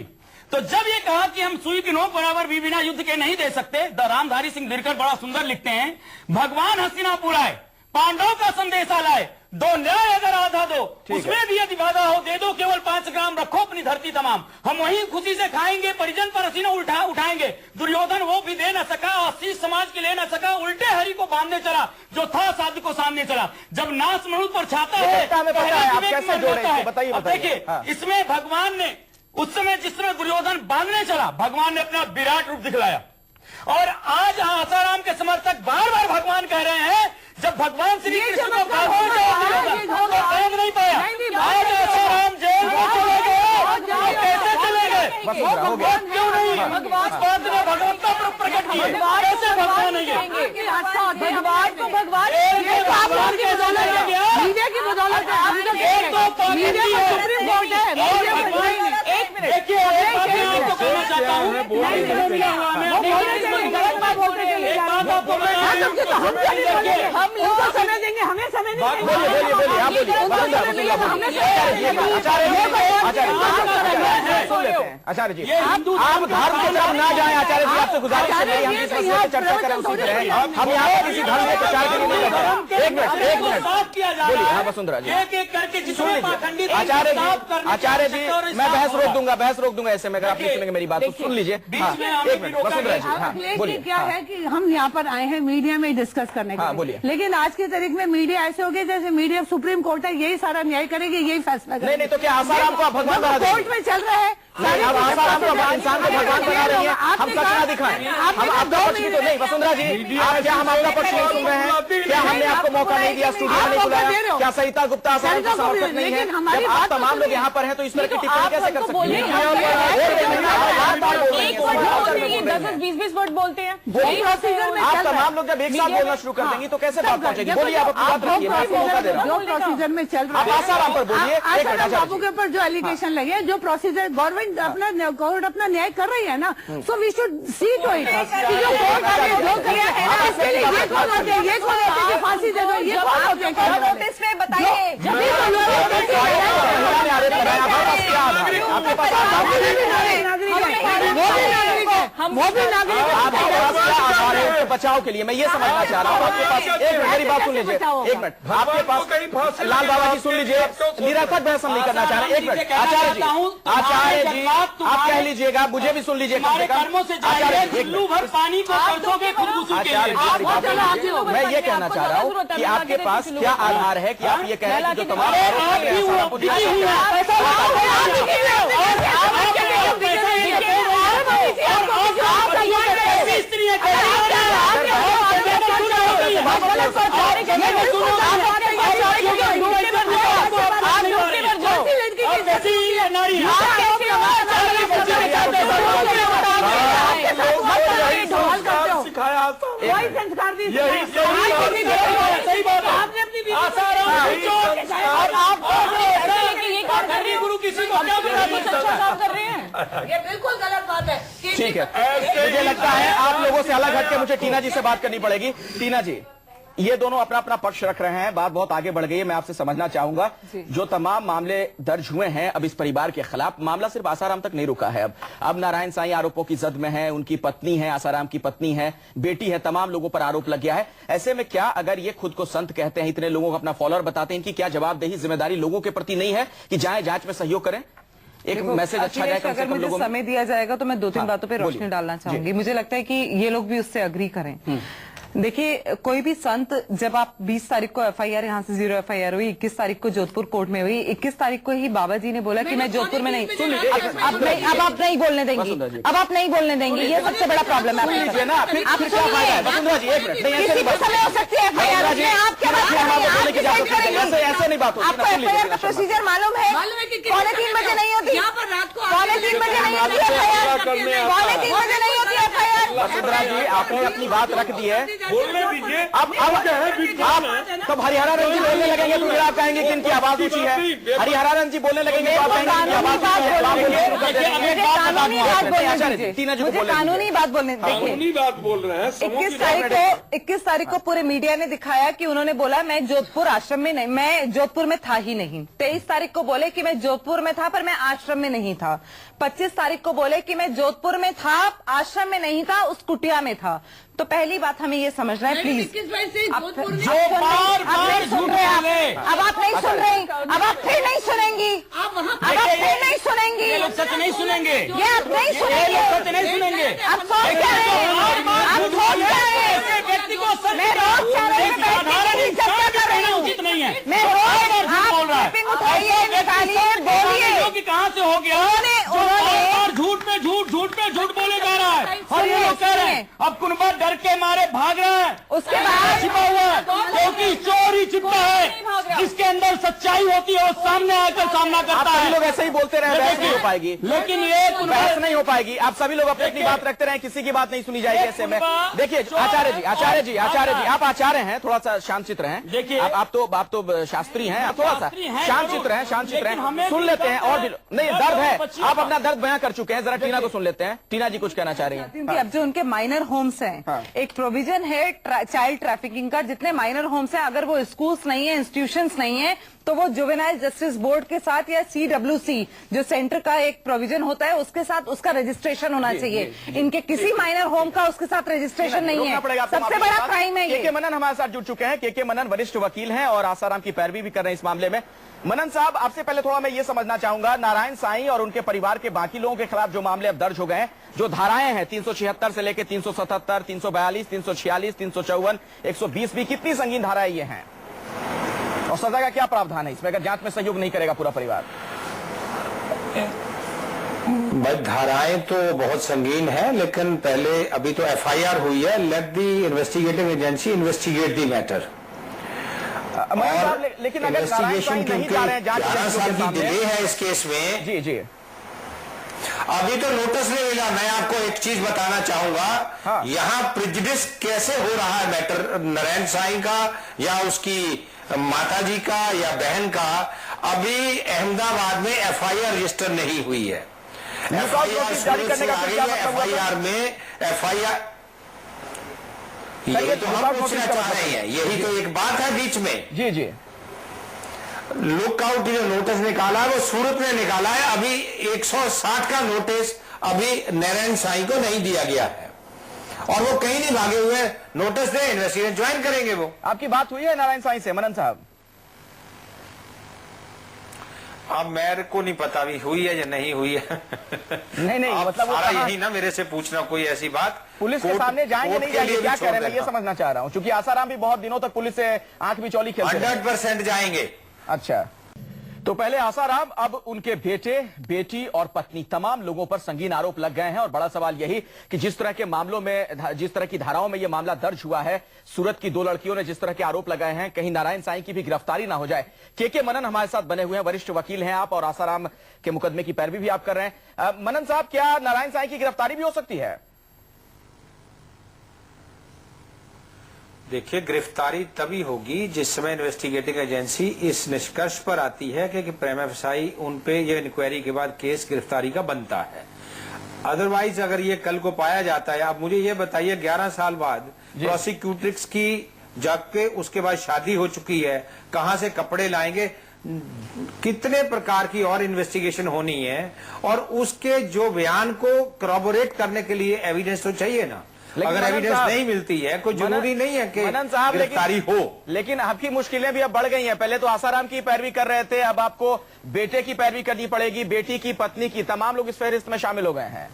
S9: तो जब ये कहा कि हम सुई की नोक बराबर भी बिना युद्ध के नहीं दे सकते, रामधारी सिंह दिनकर बड़ा सुंदर लिखते हैं, भगवान हस्तिनापुर आए, पांडवों का संदेशा लाए, 2 न्याय अगर आधा दो, उसमें भी यदि बाधा हो दे दो, केवल 5 ग्राम रखो अपनी धरती तमाम, हम वहीं खुशी से खाएंगे, परिजन पर हसीना उठाएंगे। दुर्योधन वो भी दे न सका और शीष समाज के ले न सका, उल्टे हरि को बांधने चला, जो था साध को सामने चला। जब नाश मनुष्य पर छाता है, देखिए इसमें भगवान ने उस समय जिस समय दुर्योधन बांधने चला, भगवान ने अपना विराट रूप दिखलाया। और आज आसाराम के समर्थक बार बार भगवान कह रहे हैं, जब भगवान श्री कृष्ण को समझ नहीं पाया, आज आसाराम जेल में चले गए, कैसे चले गए? भगवान क्यों नहीं है? भगवान ने भगवत्ता प्रकट की, कैसे भगवान नहीं है?
S5: भगवान को भगवान मीडिया की बदौलत है, मीडिया का सुप्रीम कोर्ट है।
S9: एक मिनट देखिए, आपको कहना चाहता हूँ,
S5: हम इनको समय देंगे, हमें समय
S1: आचार्य जी, आप धर्म की तरफ ना जाएं। आचार्य जी, आपसे गुजारिश है, हम जिस मसले पे चर्चा करें उसी पे रहें। हम यहाँ पर किसी धर्म के प्रचार के लिए नहीं लग रहे। एक मिनट बोलिए। हाँ वसुंधरा जी, आचार्य जी मैं बहस रोक दूंगा ऐसे में, अगर आप नहीं सुनेंगे मेरी बात तो सुन लीजिए। एक मिनट वसुंधरा जी, हाँ बोलिए।
S5: क्या है कि हम यहाँ पर आए हैं मीडिया में डिस्कस करने के लिए, लेकिन आज की तारीख में मीडिया ऐसे हो गया जैसे मीडिया सुप्रीम कोर्ट है, यही सारा न्याय करेगी, यही फैसला करेगी।
S1: नहीं तो क्या आसाराम को भगवान बना देंगे?
S5: कोर्ट में चल रहा है,
S1: अब आसाराम को इंसान को भगवान बना रही है। हम सच ना दिखाएं, हम आपका पक्ष भी तो नहीं। वसुंधरा जी, आप क्या हम आपका पक्ष नहीं सुन रहे हैं? क्या हमने आपको मौका नहीं दिया, स्टूडियो में नहीं बुलाया? क्या सरिता गुप्ता आसाराम का समर्थक नहीं है? जब आप तमाम लोग यहाँ पर हैं तो इस तरह की टिप्पणी कैसे कर सकते हैं?
S7: 10-20 वर्ड बोलते हैं।
S1: आप तमाम लोग जब एक साथ बोलना शुरू कर देंगी तो कैसे बात पहुंचेगी? बोलिए, आप अपनी बात रखिए, मैं आपको मौका दे रहा हूँ।
S5: जो प्रोसीजर में चल रहा है,
S1: आप आसाराम पर बोलिए।
S5: बाबू के ऊपर जो एलिगेशन लगे, जो प्रोसीजर गौरव गवर्नमेंट अपना न्याय कर रही है ना, so we should see to it कि जो कोर्ट जो किया है ना, इसके लिए ये कौन होते हैं, ये कौन होते हैं, फांसी दे दो, ये कौन होते हैं,
S6: नोटिस में बताइए।
S5: वो भी नागरिक
S1: बचाव के लिए मैं ये समझना चाह रहा हूँ, आपके पास एक मिनट मेरी बात सुन लीजिए, एक मिनट आपके पास लाल बाबा जी सुन लीजिए, निरर्थक बहस हम नहीं करना चाह रहे, एक मिनट आचार्य जी आप कह लीजिएगा, मुझे भी सुन लीजिए कम से कम। मैं ये कहना चाह रहा हूँ कि आपके पास क्या आधार है कि आप ये कह रहे हैं कि जो तमाम
S5: वही संस्कार दी
S9: गुरु किसी को
S5: कर रहे हैं, ये बिल्कुल गलत बात है।
S1: ठीक है, मुझे लगता है आप लोगों से अलग हट के मुझे टीना जी से बात करनी पड़ेगी। टीना जी, ये दोनों अपना अपना पक्ष रख रहे हैं, बात बहुत आगे बढ़ गई है। मैं आपसे समझना चाहूंगा, जो तमाम मामले दर्ज हुए हैं अब इस परिवार के खिलाफ, मामला सिर्फ आसाराम तक नहीं रुका है। अब नारायण साईं आरोपों की जद में है, उनकी पत्नी है, आसाराम की पत्नी है, बेटी है, तमाम लोगों पर आरोप लग गया है। ऐसे में क्या अगर ये खुद को संत कहते हैं, इतने लोगों को अपना फॉलोअर बताते हैं, इनकी क्या जवाबदेही जिम्मेदारी लोगों के प्रति नहीं है कि जाए जांच में सहयोग करें? एक मैसेज अच्छा जाए,
S6: अगर मुझे समय दिया जाएगा तो मैं 2-3 बातों पे रोशनी डालना चाहूंगी। मुझे लगता है कि ये लोग भी उससे अग्री करें। देखिए, कोई भी संत, जब आप 20 तारीख को एफआईआर यहाँ से 0 एफआईआर हुई, 21 तारीख को जोधपुर कोर्ट में हुई, 21 तारीख को ही बाबा जी ने बोला कि मैं जोधपुर में नहीं, अब आप नहीं बोलने देंगी, अब आप नहीं बोलने देंगी, ये सबसे बड़ा प्रॉब्लम है। आपको एफआईआर का प्रोसीजर मालूम है? 3:15 बजे नहीं होती, 3:15 बजे नहीं होती एफआईआर, 3:15 बजे नहीं होती एफआईआर।
S1: वसुंधरा जी, आपने अपनी बात रख दी है,
S8: बोलने दीजिए।
S1: अब तब हरिहरानंद जी बोलने लगेंगे तो फिर आप कहेंगे कि इनकी आवाज ऊंची है। हरिहरानंद जी बोलने लगेंगे तो आप कहेंगे इनकी आवाज ऊंची है।
S6: मुझे कानूनी बात बोलने,
S8: कानूनी बात बोल रहे हैं।
S6: 21 तारीख को पूरे मीडिया ने दिखाया कि उन्होंने बोला मैं जोधपुर आश्रम में नहीं, मैं जोधपुर में था ही नहीं। 23 तारीख को बोले कि मैं जोधपुर में था पर मैं आश्रम में नहीं था। 25 तारीख को बोले कि मैं जोधपुर में था, आश्रम में नहीं था, उस कुटिया में था। तो पहली बात हमें ये समझना है, प्लीज, अब आप नहीं सुन रहे, अब आप नहीं सुन रही, अब आप फिर नहीं सुनेंगी, अब आप फिर नहीं सुनेंगी,
S9: ये लोग सच नहीं सुनेंगे,
S6: ये आप नहीं सुनेंगे,
S9: सच नहीं सुनेंगे।
S6: आप सोच क्या रहे हैं, आप सोच क्या रहे हैं,
S9: व्यक्ति को सच
S6: मैं रोज कह रही हूँ, चर्चा कर रही हूँ,
S9: उचित नहीं है।
S6: मैं रोज आप क्लिपिंग उठाइए, निकालिए, बोलिए,
S9: कहाँ से हो गया, और झूठ में झूठ, झूठ में झूठ बोले जा रहा है। और ये लोग कह रहे हैं अब कुनबा डर के मारे भाग रहे हैं,
S6: उसके बाद
S9: छिपा हुआ है, क्योंकि चोरी छिपा है, जिसके अंदर सच्चाई होती है वो सामने आकर सामना करता है।
S1: सभी लोग ऐसे ही बोलते रहे, बहस नहीं हो पाएगी,
S9: लेकिन ये
S1: बहस नहीं हो पाएगी। आप सभी लोग अपनी अपनी बात रखते रहे, किसी की बात नहीं सुनी जाएगी। ऐसे में देखिए आचार्य जी आप आचार्य हैं, थोड़ा सा शांत चित्त रहें।
S9: देखिए
S1: आप तो शास्त्री हैं, आप थोड़ा सा शांत चित्त रहें, शांत चित्त रहें, सुन लेते हैं। और नहीं, दर्द है, आप अपना दर्द बयां कर चुके हैं, जरा टीना को सुन लेते हैं। टीना जी कुछ कहना चाह रही हैं।
S6: अब जो उनके माइनर होम्स हैं, एक प्रोविजन है चाइल्ड ट्रैफिकिंग का, जितने माइनर होम्स हैं, अगर वो स्कूल्स नहीं है, इंस्टीट्यूशंस नहीं है, तो वो जुवेनाइल जस्टिस बोर्ड के साथ या CWC जो सेंटर का एक प्रोविजन होता है उसके साथ उसका रजिस्ट्रेशन होना चाहिए। इनके किसी माइनर होम का उसके साथ रजिस्ट्रेशन नहीं है, सबसे बड़ा क्राइम है।
S1: के मनन हमारे साथ जुड़ चुके हैं। के मनन वरिष्ठ वकील हैं और आसाराम की पैरवी भी कर रहे हैं इस मामले में। मनन साहब, आपसे पहले थोड़ा मैं ये समझना चाहूंगा, नारायण साईं और उनके परिवार के बाकी लोगों के खिलाफ जो मामले अब दर्ज हो गए हैं, जो धाराएं हैं 376 से लेकर 377, 342, 346, 354, 120 भी, कितनी संगीन धाराएं ये हैं और सजा का क्या प्रावधान है इसमें अगर जांच में सहयोग नहीं करेगा पूरा परिवार?
S3: भाई धाराएं तो बहुत संगीन है, लेकिन पहले अभी तो FIR हुई है, let the investigating agency investigate the matter.
S1: लेकिन अगर
S3: इन्वेस्टिगेशन क्योंकि 11 साल की डिले है इस केस में।
S1: जी
S3: अभी तो नोटिस नहीं मिला। मैं आपको एक चीज बताना चाहूंगा, यहाँ प्रिजुडिस कैसे हो रहा है मैटर नारायण साईं का या उसकी माताजी का या बहन का। अभी अहमदाबाद में FIR रजिस्टर नहीं हुई है।
S1: नोटिस जारी करने का क्या मतलब हुआ?
S10: FIR में FIR ये तो हम पूछना चाह रहे हैं, यही तो एक बात है बीच में।
S1: जी जी,
S10: लुकआउट जो नोटिस निकाला है वो सूरत ने निकाला है। अभी 160 का नोटिस अभी नारायण साईं को नहीं दिया गया है और वो कहीं नहीं भागे हुए। नोटिस दे, इन्वेस्टिगेशन ज्वाइन करेंगे वो।
S1: आपकी बात हुई है नारायण साईं से मनन साहब?
S10: अब मेरे को नहीं पता अभी हुई है या नहीं हुई है।
S1: नहीं मतलब
S10: सारा यही ना मेरे से पूछना कोई ऐसी बात।
S1: पुलिस के सामने जाएंगे नहीं जाएंगे, क्या कह रहे हैं, मैं ये समझना चाह रहा हूं, क्योंकि आसाराम भी बहुत दिनों तक पुलिस से आंख बिचौली खेलते हैं।
S10: 100% जाएंगे।
S1: अच्छा, तो पहले आसाराम, अब उनके बेटे, बेटी और पत्नी, तमाम लोगों पर संगीन आरोप लग गए हैं। और बड़ा सवाल यही कि जिस तरह के मामलों में, जिस तरह की धाराओं में यह मामला दर्ज हुआ है, सूरत की 2 लड़कियों ने जिस तरह के आरोप लगाए हैं, कहीं नारायण साईं की भी गिरफ्तारी ना हो जाए। के मनन हमारे साथ बने हुए हैं, वरिष्ठ वकील हैं आप, और आसाराम के मुकदमे की पैरवी भी आप कर रहे हैं। मनन साहब, क्या नारायण साईं की गिरफ्तारी भी हो सकती है?
S10: देखिए, गिरफ्तारी तभी होगी जिस समय इन्वेस्टिगेटिंग एजेंसी इस निष्कर्ष पर आती है कि प्रेमा फसाई उन पे ये इंक्वायरी के बाद केस गिरफ्तारी का बनता है। अदरवाइज अगर ये कल को पाया जाता है, आप मुझे ये बताइए 11 साल बाद प्रोसिक्यूट्रिक्स की जाके उसके बाद शादी हो चुकी है, कहां से कपड़े लाएंगे, कितने प्रकार की और इन्वेस्टिगेशन होनी है, और उसके जो बयान को करॉबोरेट करने के लिए एविडेंस तो चाहिए ना। अगर एविडेंस नहीं मिलती है, कोई जरूरी नहीं है कि गिरफ्तारी हो।
S1: लेकिन आपकी मुश्किलें भी अब बढ़ गई हैं। पहले तो आसाराम की पैरवी कर रहे थे, अब आपको बेटे की पैरवी करनी पड़ेगी, बेटी की, पत्नी की, तमाम लोग इस फहरिस्त में शामिल हो गए हैं।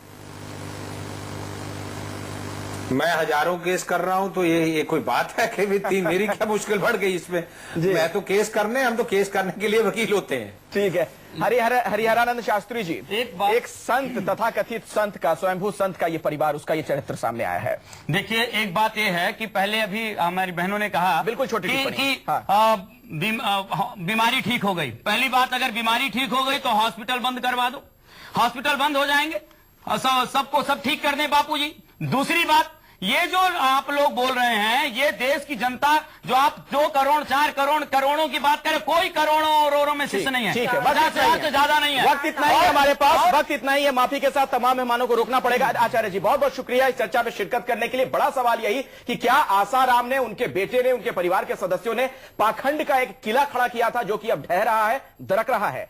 S10: मैं हजारों केस कर रहा हूं, तो ये कोई बात है कि मेरी क्या मुश्किल बढ़ गई इसमें? मैं तो केस करने, हम तो केस करने के लिए वकील होते हैं।
S1: ठीक है। हरिहरानंद शास्त्री जी, एक संत, तथा कथित संत का, स्वयंभू संत का ये परिवार, उसका ये चरित्र सामने आया है।
S9: देखिए, एक बात ये है कि पहले अभी हमारी बहनों ने कहा
S1: बिल्कुल छोटी
S9: कि बीमारी ठीक हो गई। पहली बात, अगर बीमारी ठीक हो गई तो हॉस्पिटल बंद करवा दो, हॉस्पिटल बंद हो जाएंगे, सबको सब ठीक कर दें बापूजी। दूसरी बात, ये जो आप लोग बोल रहे हैं, ये देश की जनता, जो आप 2 करोड़ 4 करोड़ करोड़ों की बात करें, कोई करोड़ों और में शिष्य नहीं है।
S1: ठीक है,
S9: वक्त ज्यादा नहीं है,
S1: वक्त इतना ही है हमारे पास, वक्त इतना ही है। माफी के साथ तमाम मेहमानों को रोकना पड़ेगा। आचार्य जी, बहुत बहुत शुक्रिया इस चर्चा में शिरकत करने के लिए। बड़ा सवाल यही कि क्या आसाराम ने, उनके बेटे ने, उनके परिवार के सदस्यों ने पाखंड का एक किला खड़ा किया था, जो कि अब ढह रहा है, दरक रहा है।